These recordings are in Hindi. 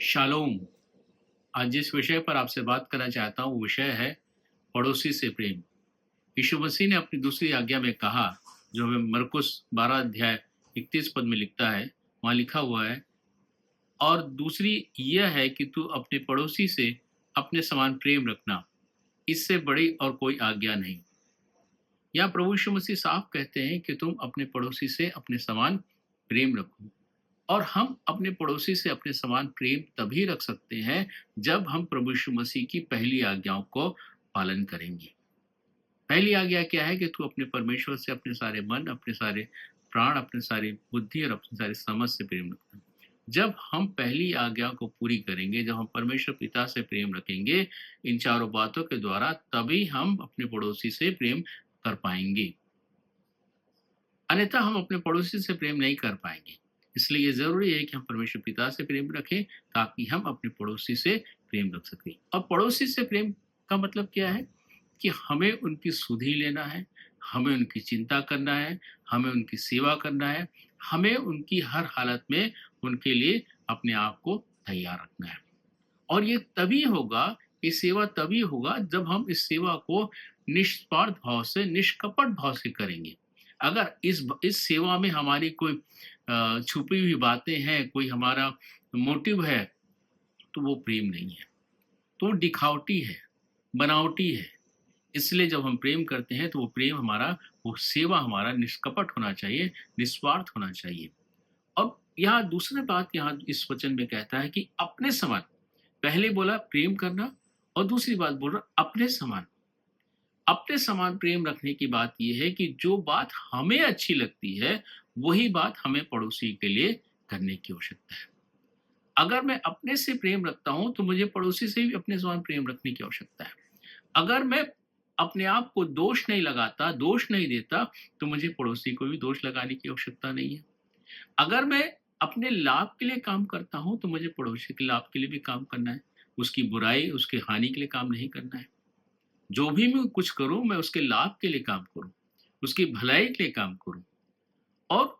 शालोम। आज जिस विषय पर आपसे बात करना चाहता हूँ वो विषय है पड़ोसी से प्रेम। यीशु मसीह ने अपनी दूसरी आज्ञा में कहा, जो हमें मरकुस 12 अध्याय 31 पद में लिखता है, वहाँ लिखा हुआ है, और दूसरी यह है कि तू अपने पड़ोसी से अपने समान प्रेम रखना, इससे बड़ी और कोई आज्ञा नहीं। यहाँ प्रभु यीशु मसीह साफ कहते हैं कि तुम अपने पड़ोसी से अपने समान प्रेम रखो। और हम अपने पड़ोसी से अपने समान प्रेम तभी रख सकते हैं जब हम प्रभु यीशु मसीह की पहली आज्ञाओं को पालन करेंगे। पहली आज्ञा क्या है कि तू अपने परमेश्वर से अपने सारे मन, अपने सारे प्राण, अपने सारी बुद्धि और अपने सारे समझ से प्रेम रखना। जब हम पहली आज्ञा को पूरी करेंगे, जब हम परमेश्वर पिता से प्रेम रखेंगे इन चारों बातों के द्वारा, तभी हम अपने पड़ोसी से प्रेम कर पाएंगे। अन्यथा हम अपने पड़ोसी से प्रेम नहीं कर पाएंगे। इसलिए ये जरूरी है कि हम परमेश्वर पिता से प्रेम रखें ताकि हम अपने पड़ोसी से प्रेम रख सकें। और पड़ोसी से प्रेम का मतलब क्या है कि हमें उनकी सुधि लेना है, हमें उनकी चिंता करना है, हमें उनकी सेवा करना है, हमें उनकी हर हालत में उनके लिए अपने आप को तैयार रखना है। और ये तभी होगा, ये सेवा तभी होगा जब हम इस सेवा को निस्वार्थ भाव से, निष्कपट भाव से करेंगे। अगर इस सेवा में हमारी कोई छुपी हुई बातें हैं, कोई हमारा मोटिव है, तो वो प्रेम नहीं है, तो वो दिखावटी है, बनावटी है। इसलिए जब हम प्रेम करते हैं तो वो प्रेम हमारा, वो सेवा हमारा निष्कपट होना चाहिए, निस्वार्थ होना चाहिए। अब यहाँ दूसरी बात यहाँ इस वचन में कहता है कि अपने समान। पहले बोला प्रेम करना, और दूसरी बात बोल रहा अपने समान। अपने समान प्रेम रखने की बात यह है कि जो बात हमें अच्छी लगती है वही बात हमें पड़ोसी के लिए करने की आवश्यकता है। अगर मैं अपने से प्रेम रखता हूं तो मुझे पड़ोसी से भी अपने समान प्रेम रखने की आवश्यकता है। अगर मैं अपने आप को दोष नहीं लगाता, दोष नहीं देता, तो मुझे पड़ोसी को भी दोष लगाने की आवश्यकता नहीं है। अगर मैं अपने लाभ के लिए काम करता हूं तो मुझे पड़ोसी के लाभ के लिए भी काम करना है। उसकी बुराई, उसके हानि के लिए काम नहीं करना है। जो भी मैं कुछ करूं, मैं उसके लाभ के लिए काम करूं, उसकी भलाई के लिए काम करूं। और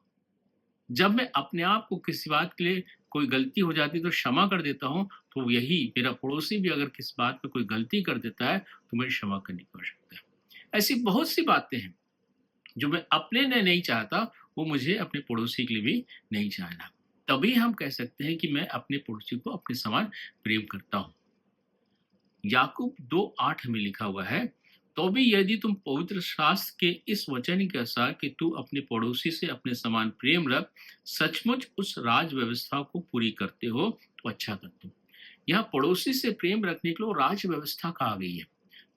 जब मैं अपने आप को किसी बात के लिए, कोई गलती हो जाती है तो क्षमा कर देता हूं, तो यही मेरा पड़ोसी भी अगर किस बात में कोई गलती कर देता है तो मुझे क्षमा करने की आवश्यकता है। ऐसी बहुत सी बातें हैं जो मैं अपने लिए नहीं चाहता, वो मुझे अपने पड़ोसी के लिए भी नहीं चाहना। तभी हम कह सकते हैं कि मैं अपने पड़ोसी को अपने समान प्रेम करता हूं। याकूब 2:8 में लिखा हुआ है, तो भी यदि तुम पवित्र शास्त्र के इस वचन के अनुसार कि तू अपने पड़ोसी से अपने समान प्रेम रख, सचमुच उस राज व्यवस्था को पूरी करते हो तो अच्छा करते हो। यहाँ पड़ोसी से प्रेम रखने के लिए राज व्यवस्था कहा गई है।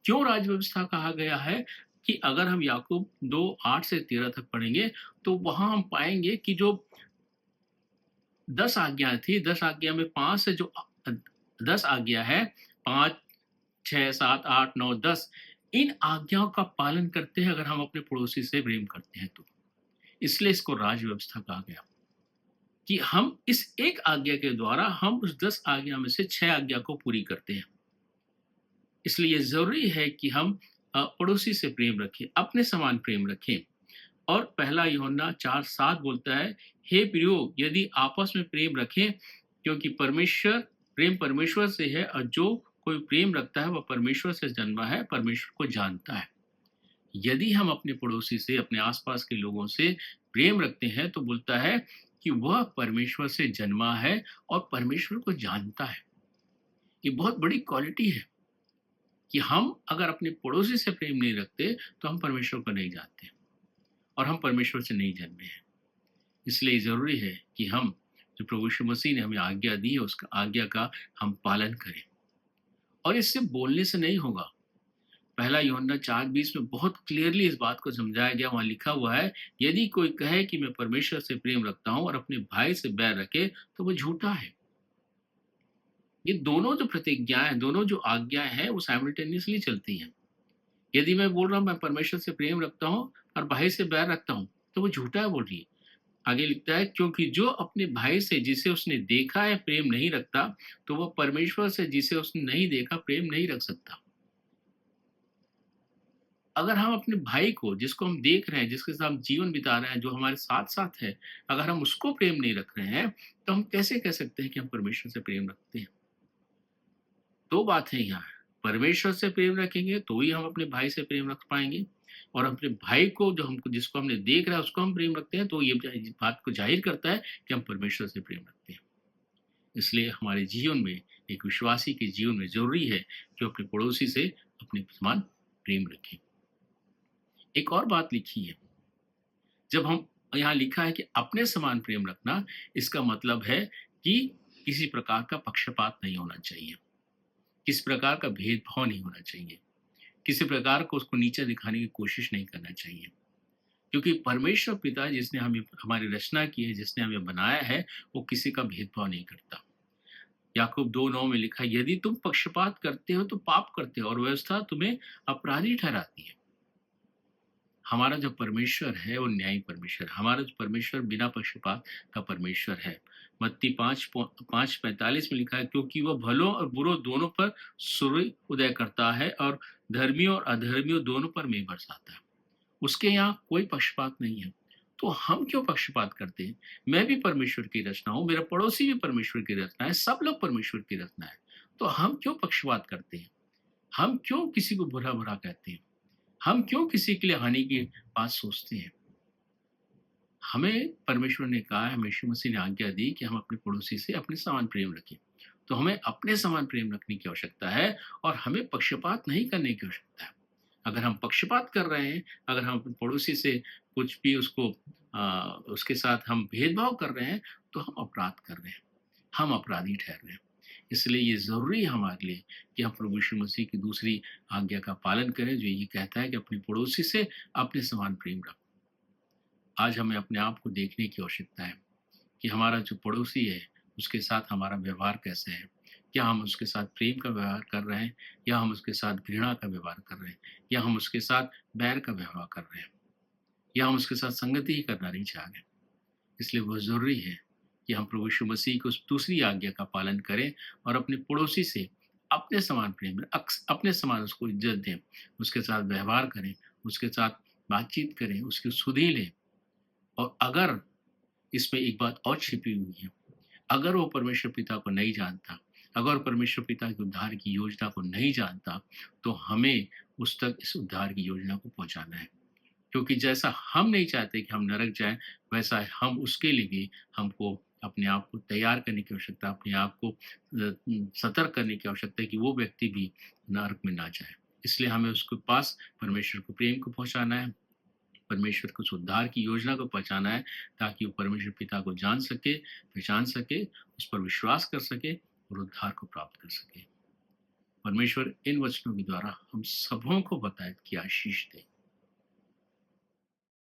क्यों राज व्यवस्था कहा गया है? कि अगर हम याकूब 2:8 से 13 तक पढ़ेंगे तो वहां हम पाएंगे कि जो 10 आज्ञा थी, 10 आज्ञा में 5 से जो 10 आज्ञा है, 5, 6, 7, 8, 9, 10, इन आज्ञाओं का पालन करते हैं अगर हम अपने पड़ोसी से प्रेम करते हैं तो। इसलिए इसको राज व्यवस्था कहा गया कि हम इस एक आज्ञा के द्वारा हम उस 10 आज्ञा में से 6 आज्ञा को पूरी करते हैं। इसलिए जरूरी है कि हम पड़ोसी से प्रेम रखें, अपने समान प्रेम रखें। और पहला यूहन्ना 4:7 बोलता है, हे प्रियो, यदि आपस में प्रेम रखें, क्योंकि प्रेम परमेश्वर से है, और जो कोई प्रेम रखता है वह परमेश्वर से जन्मा है, परमेश्वर को जानता है। यदि हम अपने पड़ोसी से, अपने आसपास के लोगों से प्रेम रखते हैं तो बोलता है कि वह परमेश्वर से जन्मा है और परमेश्वर को जानता है। ये बहुत बड़ी क्वालिटी है कि हम अगर अपने पड़ोसी से प्रेम नहीं रखते तो हम परमेश्वर को नहीं जानते और हम परमेश्वर से नहीं जन्मे हैं। इसलिए ज़रूरी है कि हम, जो प्रभु यीशु मसीह ने हमें आज्ञा दी है, उसका आज्ञा का हम पालन करें। और इससे बोलने से नहीं होगा। पहला यूहन्ना 4:20 में बहुत क्लियरली इस बात को समझाया गया। वहां लिखा हुआ है, यदि कोई कहे कि मैं परमेश्वर से प्रेम रखता हूं और अपने भाई से बैर रखे तो वो झूठा है। ये दोनों जो प्रतिज्ञाएं, दोनों जो आज्ञाएं हैं, वो साइमल्टेनियसली चलती हैं। यदि मैं बोल रहा हूं मैं परमेश्वर से प्रेम रखता हूं और भाई से बैर रखता हूं, तो वो झूठा है बोल रही है। आगे लिखता है, क्योंकि जो अपने भाई से जिसे उसने देखा है प्रेम नहीं रखता, तो वह परमेश्वर से जिसे उसने नहीं देखा प्रेम नहीं रख सकता। अगर हम अपने भाई को, जिसको हम देख रहे हैं, जिसके साथ हम जीवन बिता रहे हैं, जो हमारे साथ-साथ है, अगर हम उसको प्रेम नहीं रख रहे हैं, तो हम कैसे कह सकते हैं कि हम परमेश्वर से प्रेम रखते हैं? 2 बातें यहाँ हैं, परमेश्वर से प्रेम रखेंगे तो ही हम अपने भाई से प्रेम रख पाएँगे, और अपने भाई को, जो हमको, जिसको हमने देख रहा है, उसको हम प्रेम रखते हैं, तो ये ज बात को ज़ाहिर करता है कि हम परमेश्वर से प्रेम रखते हैं। इसलिए हमारे जीवन में, एक विश्वासी के जीवन में ज़रूरी है कि वो अपने पड़ोसी से अपने समान प्रेम रखें। एक और बात लिखी है, जब हम, यहाँ लिखा है कि अपने समान प्रेम रखना, इसका मतलब है कि किसी प्रकार का पक्षपात नहीं होना चाहिए, किसी प्रकार का भेदभाव नहीं होना चाहिए, किसी प्रकार को उसको नीचा दिखाने की कोशिश नहीं करना चाहिए। क्योंकि परमेश्वर पिता, जिसने हमें, हमारी रचना की है, जिसने हमें बनाया है, वो किसी का भेदभाव नहीं करता। याकूब 2:9 में लिखा है, यदि तुम पक्षपात करते हो तो पाप करते हो और व्यवस्था तुम्हें अपराधी ठहराती है। हमारा जो परमेश्वर है वो न्यायी परमेश्वर है। हमारा जो परमेश्वर बिना पक्षपात का परमेश्वर है। मत्ती 5:45 में लिखा है, क्योंकि वह भलों और बुरों दोनों पर सूर्य उदय करता है और धर्मियों और अधर्मियों दोनों पर मेघ बरसाता है। उसके यहाँ कोई पक्षपात नहीं है। तो हम क्यों पक्षपात करते हैं? मैं भी परमेश्वर की रचना हूँ, मेरा पड़ोसी भी परमेश्वर की रचना है, सब लोग परमेश्वर की रचना है। तो हम क्यों पक्षपात करते हैं? हम क्यों किसी को बुरा-भला कहते हैं? हम क्यों किसी के लिए हानि की बात सोचते हैं? हमें परमेश्वर ने कहा है, हमें यीशु मसीह ने आज्ञा दी कि हम अपने पड़ोसी से अपने समान प्रेम रखें। तो हमें अपने समान प्रेम रखने की आवश्यकता है, और हमें पक्षपात नहीं करने की आवश्यकता है। अगर हम पक्षपात कर रहे हैं, अगर हम अपने पड़ोसी से कुछ भी उसको उसके साथ हम भेदभाव कर रहे हैं, तो हम अपराध कर रहे हैं, हम अपराधी ठहर रहे हैं। इसलिए ये ज़रूरी है हमारे लिए कि हम प्रभु यीशु मसीह की दूसरी आज्ञा का पालन करें, जो ये कहता है कि अपने पड़ोसी से अपने समान प्रेम रखो। आज हमें अपने आप को देखने की आवश्यकता है कि हमारा जो पड़ोसी है, उसके साथ हमारा व्यवहार कैसे है? क्या हम उसके साथ प्रेम का व्यवहार कर रहे हैं, या हम उसके साथ घृणा का व्यवहार कर रहे हैं, या हम उसके साथ बैर का व्यवहार कर रहे हैं, या हम उसके साथ संगति ही करना नहीं चाह रहे? इसलिए बहुत ज़रूरी है कि हम प्रभु यीशु मसीह की उस दूसरी आज्ञा का पालन करें, और अपने पड़ोसी से अपने समान प्रेम, अपने समान उसको इज्जत दें, उसके साथ व्यवहार करें, उसके साथ बातचीत करें, उसकी सुधि लें। और अगर इसमें एक बात और छिपी हुई है, अगर वो परमेश्वर पिता को नहीं जानता, अगर परमेश्वर पिता के उद्धार की योजना को नहीं जानता, तो हमें उस तक इस उद्धार की योजना को पहुँचाना है। क्योंकि जैसा हम नहीं चाहते कि हम नरक जाएँ, वैसा हम उसके लिए भी, हमको अपने आप को तैयार करने की आवश्यकता है, अपने आप को सतर्क करने की आवश्यकता है कि वो व्यक्ति भी नरक में ना जाए। इसलिए हमें उसके पास परमेश्वर को प्रेम को पहुँचाना है, परमेश्वर को उस उद्धार की योजना को पहचाना है, ताकि वो परमेश्वर पिता को जान सके, पहचान सके, उस पर विश्वास कर सके और उद्धार को प्राप्त कर सके। परमेश्वर इन वचनों के द्वारा हम सबों को बताए कि आशीष दे।